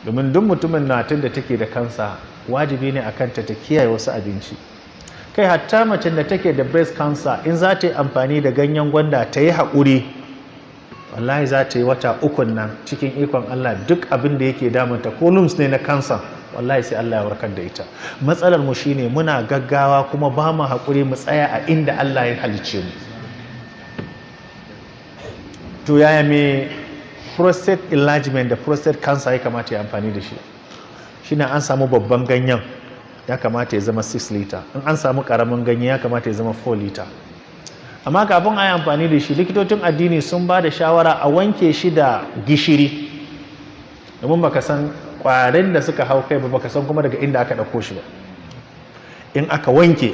domin duk mutumin natin da take da kansa wajibi ne akan ta kiyaye wasu abinci. Kai hatta macen da take da breast cancer in za ta yi amfani da ganyen gwanda ta yi haƙuri, wallahi za ta yi wata 3 nan cikin ikon Allah duk abin da yake damunta ko lumps ne na kansa wallahi sai Allah ya warkar da ita. Matsalar mu shine muna gaggawa kuma ba mu haƙuri mu tsaya a inda Allah ya halicce mu. To yaya me prostate enlargement da prostate cancer ya kamata ya amfani da shi? Shine an samu babban ganyen ya kamata ya zama 6 liter, in an samu karamin ganye ya kamata ya zama 4 liter. Amma kafin a yi amfani da shi likitocin addini sun ba da shawara a wanke shi da gishiri, domin baka san kwarin da suka hau kai ba, baka san kuma daga inda aka ɗauko shi ba. In aka wanke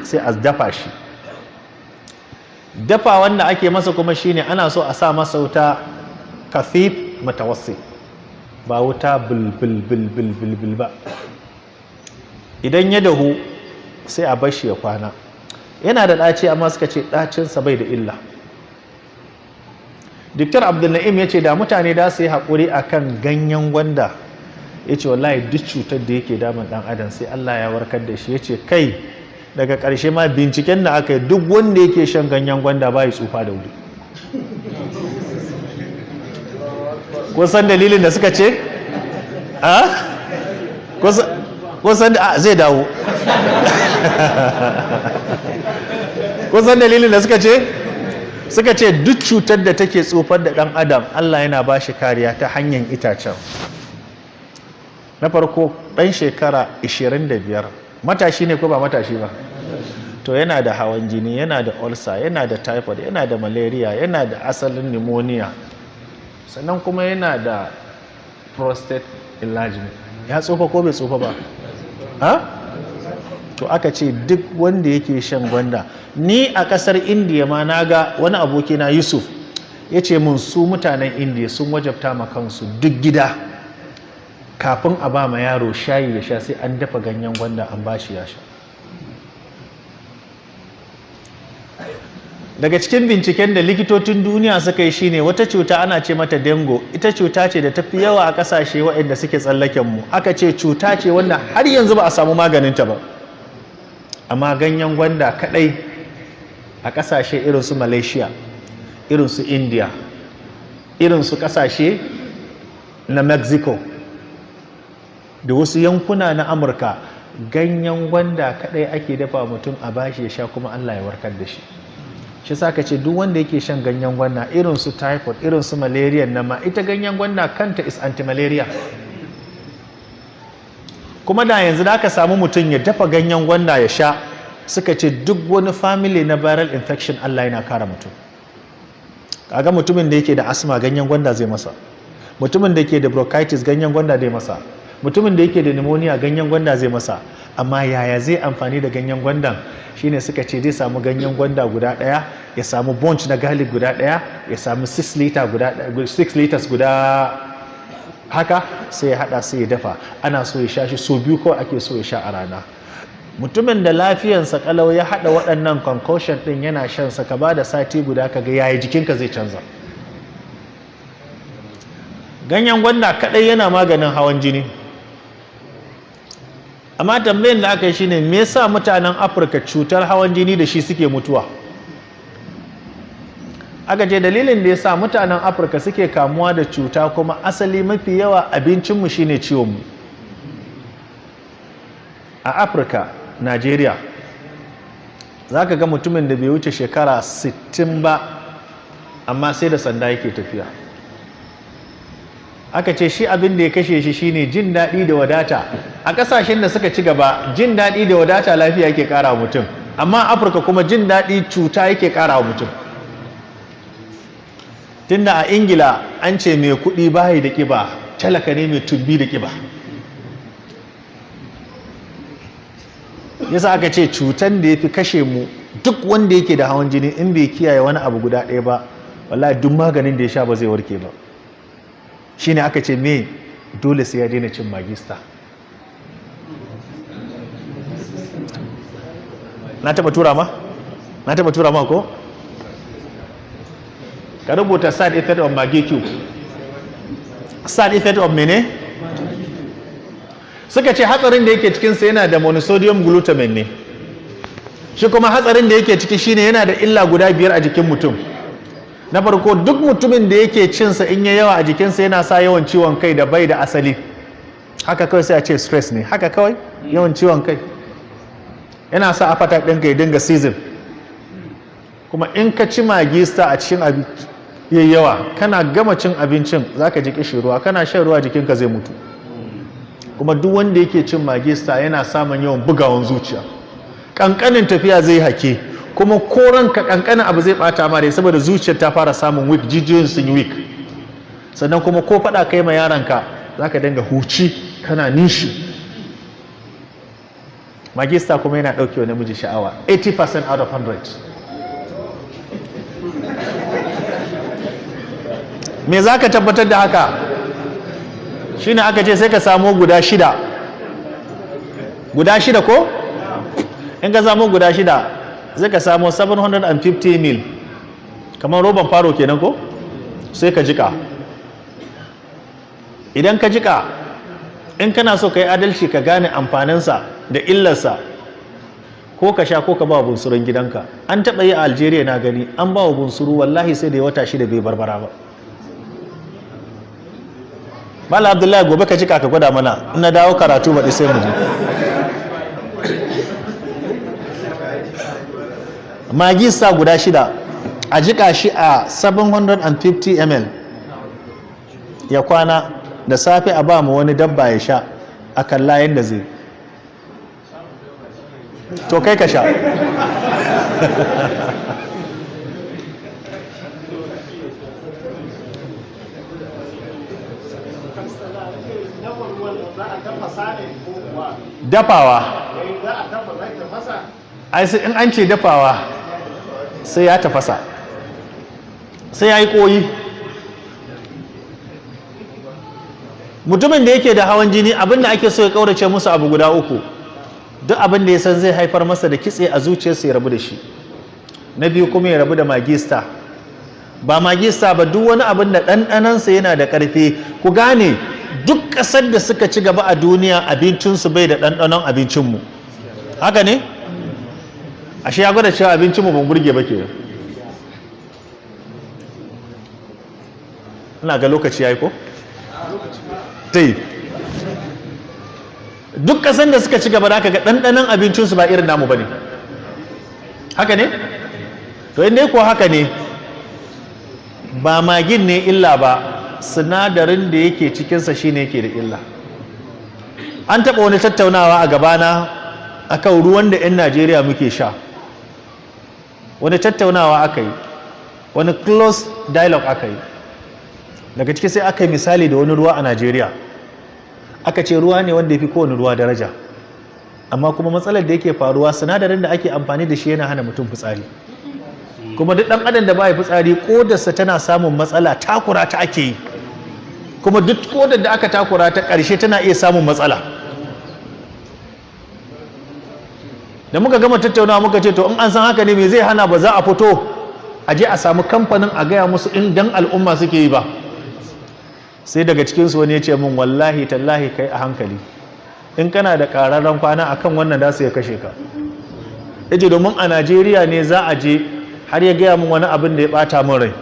sai a dafa shi. Dafa wanda ake masa kuma shine ana so a sa masa wuta kafif matawassi, ba wuta bulbul ba. Idan ya dahu sai a bar shi ya kwana. Yana da ɗaci amma suka ce ɗacinsa bai da illa. Doctor Abdulwahab ya ce da mutane da su yi haƙuri a kan ganyen gwanda, ya ce wallahi duk cutar da yake damun ɗan adam sai Allah ya warkar da shi. Ya ce kai daga ƙarshe ma binciken da aka yi duk wanda yake shan ganyen gwanda ba ya tsufa da wuri. Kun san dalilin da suka ce? Kun san zai dawo. Kun san dalilin da suka ce? Suka ce duk cutar da take tsufar da ɗan adam Allah yana ba shi kariya ta hanyar itacen. Na farko ɗan shekara 25 matashi ne ko ba matashi ba, to yana da hawan jini, yana da ulcer, yana da typhoid, yana da malaria, yana da asalin pneumonia, sannan kuma yana da prostate enlargement. Ya tsufa ko bai tsufa ba? To aka ce duk wanda yake shan gwanda. Ni a kasar Indiya ma na ga wani abokina Yusuf ya ce mun su mutanen Indiya sun wajabta ma kansu duk gida kafin a ba ma yaro shayi ya sha sai an dafa ganyen gwanda an bashi ya sha. Daga cikin binciken da likitocin duniya suka yi shine wata cuta ana ce mata dengue. Ita cuta ce da tafi yawa a kasashe waɗanda suke tsallaken mu. Aka ce cuta ce wanda har yanzu ba a samu maganinta ba, amma ganyen gwanda kadai a kasashe irin su Malaysia, irin su India, irin su kasashe na Mexico da wasu yankuna na Amurka, ganyen gwanda kadai ake dafa mutum a bashi ya sha kuma Allah ya warkar da shi. Shi sa ka ce duk wanda yake shan ganyen gwanda irin su typhoid, irin su malaria na ma, ita ganyen gwanda kanta is anti-malaria. Kuma da yanzu da aka samu mutum ya dafa ganyen gwanda ya sha, suka ce duk wani family na viral infection Allah yana kare mutum. Kaga mutumin da yake da asma ganyen gwanda zai masa, mutumin da yake da bronchitis ganyen gwanda zai masa, mutumin da yake da pneumonia ganyen gwanda zai masa. Amma yaya zai amfani da ganyen gwandan? Shine suka ce zai samu ganyen gwanda guda ɗaya, ya samu bunch na garlic guda ɗaya, ya samu 6 liters guda haka, sai ya hada sai ya dafa. Ana so ya sha shi so biyu ko ake so ya sha a rana. Mutumin da lafiyansa kalau ya hada waɗannan concoction din yana shan sa, ka bada sati guda kaga yayi jikinka zai canza. Ganyen gwanda kadai yana maganin hawan jini. Amma tambayin da aka yi shine me yasa mutanen Afirka cutar hawan jini da shi suke mutuwa? Aka ce dalilin da yasa mutanen Afirka suke kamuwa da cuta kuma asali mafi yawa abincinmu shine ciwonmu. A Afirka, Najeriya, za ka ga mutumin da bai wuce shekara 60 ba amma sai da sanda yake tafiya. Aka ce shi abin da ya kashe shi shine jin daɗi da wadata. A ƙasashen da suka ci gaba jin daɗi da wadata lafiya yake ƙara wa mutum, amma Afirka kuma jin daɗi cuta yake ƙara wa mutum. Tunda a Ingila an ce mai kuɗi bayi da ƙiba, talaka ne mai tumbi da ƙiba. Yasa aka ce cutan da ya fi kashe mu duk wanda yake da hawan jini in bai kiyaye wani abu guda ɗaya ba, wallahi duk maganin da ya sha ba zai warke ba. Shine aka ce me dole sai ya daina cin magista. Na taba tura ma ko? Ka rubuta side effect of magi cube. Side effect of mene? suka ce hatsarin da yake cikinsa yana da monosodium glutamate ne, shi kuma hatsarin da yake ciki shine yana da illa guda 5 a jikin mutum. Na farko, duk mutumin da yake cinsa in ya yawa a jikinsa yana sa yawan ciwon kai da bai da asali. Haka kawai sai a ce stress ne, haka kawai yawan ciwon kai yana sa appetite ɗinka ya dinga season. Kuma in ka ci magi star a cikin abinci yayi yawa, kana gama cin abincin zaka ji kishirwa, kana shan ruwa jikinka zai mutu. Kuma duk wanda yake cin magi star yana samun yawan bugawan zuciya, kankanin tafiya zai hake, kuma koranka kankanin abu zai bata mare saboda zuciyar ta fara samun weak, jijiyoyin sun yi weak. Sannan kuma ko faɗa kai ma yaranka zaka dinga huci kana nishi. Magi star kuma yana ɗauke wa namiji sha'awa 80% out of 100. Me za ka tabbatar da haka? Shi ne aka ce sai ka samu guda 6. Guda 6 ko? In ka samu guda 6 zai ka samu 750 mil, kamar roban faro kenan ko? Sai ka jika. Idan ka jika, in kana so ka yi adalci ka gane amfaninsa da illarsa, ko ka sha ko ka ba wa bunsurun gidanka. An taɓa yi a Algeria na gani, an ba wa bunsuru wallahi sai da ya wata 6 bai barbara ba. Mala Abdullahi, gobe ka jika ka gwada mana, in na dawo karatu baɗi sai mu je. Magi sa guda 6 a jika shi a 750 ml ya kwana, da safe a ba mu wani dabba ya sha, a kalla yadda zai. To kai ka sha. Dafawa. Ai sai in an ce dafawa sai ya tafasa, sai ya yi koyi. Mutumin da yake da hawan jini, abin da ake so ya kaurace musu abu guda 3. Duk abin da ya san zai haifar masa da kitse a zuciyarsa ya rabu da shi. Na biyu kuma ya rabu da magista. Ba magista ba, duk wani abin da ɗanɗanansa yana da ƙarfi. Ku gane, duk ƙasar da suka ci gaba a duniya abincinsu bai da ɗanɗanon abincinmu. Haka ne? Ashe ya gwada cewa abincinmu ban burge ba ke. Ina ga lokaci ya yi ko? Duk ƙasar da suka ci gaba da aka ga ɗanɗanon abincinsu ba irin namu ba ne. Haka ne? To inda kuwa haka ne, ba magin ne illa ba, sinadarin da yake cikinsa shi ne yake da illa. An taɓa wani tattaunawa a gabana akan ruwan da 'yan Najeriya muke sha. Wani tattaunawa aka yi, wani close dialogue aka yi. Daga ciki sai aka yi misali da wani ruwa a Najeriya. Aka ce ruwa ne wanda ya fi kowane ruwa daraja, amma kuma matsalar da yake faruwa sinadarin da ake amfani da shi yana hana mutum fitsari. Kuma duk ɗan adam da ba ya fitsari, ƙodarsa tana samun matsala, takura ta ake yi. Kuma duk ƙodar da aka takura ta ƙarshe tana iya samun matsala. Da muka gama tattaunawa muka ce to in an san haka ne me zai hana ba za a fito a je a samu kamfanin a gaya musu in dan al'umma suke yi ba. Sai daga cikinsu wani ya ce min wallahi tallahi kai a hankali, in kana da ƙararren kwana akan wannan da su ya kashe ka. Ya ce domin a Najeriya ne za a je, har ya gaya min wani abin da ya ɓata min rai.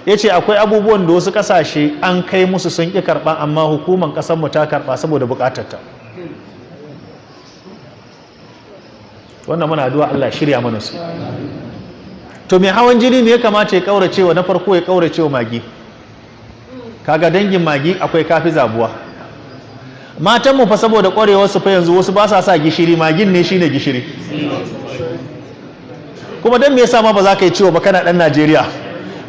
Ya ce akwai abubuwan da wasu ƙasashe an kai musu sun ƙi karɓa, amma hukumar ƙasarmu ta karɓa saboda buƙatarta. Wannan muna addu'a Allah shirya mana su. To mai hawan jini me ya kamata ya ƙaurace wa? Na farko ya ƙaurace wa magi. Kaga dangin magi akwai kafi zabuwa. Matanmu fa saboda ƙwarewar su fa yanzu wasu ba sa sa gishiri, magin ne shine gishiri. Kuma dan me yasa ma ba za ka yi ciwo ba kana dan Najeriya?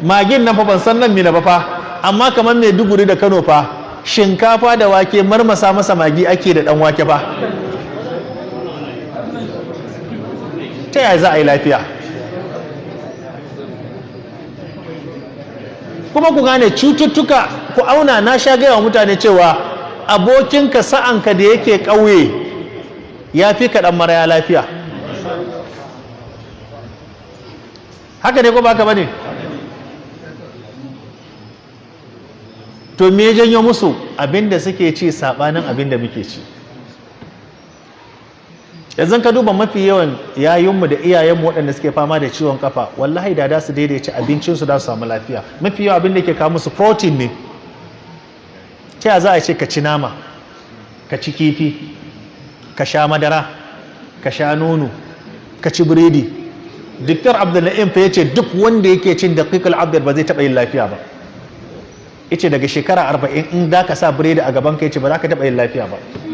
Magin nan fa ban san nan mina ba fa, amma kamar Maiduguri da Kano fa shinkafa da wake marmasa masa magi ake da dan wake fa. Ta yaya za a yi lafiya? Kuma ku gane cututtuka, ku auna, na sha gaya wa mutane cewa abokinka sa'anka da yake ƙauye ya fi kaɗan maraya lafiya. Haka ne ko ba ka ba ne? To me janyo musu? Abinda suke ci saɓanin abinda muke ci. yanzu ka duba mafi yawan yayinmu da iyayenmu waɗanda suke fama da ciwon kafa wallahi da su daidaici abincinsu da su samu lafiya. Mafi yawan abin da ke kawo musu protein ne. Ta za a ce ka ci nama, ka ci kifi, ka sha madara, ka sha nono, ka ci biredi. Doctor Abdulwahab fa yace duk wanda yake cin daqiqul abd ba zai taɓa yin lafiya ba. Yace daga shekara 40 in da ka sa biredi a gaban ka yace ba za ka taɓa yin lafiya ba.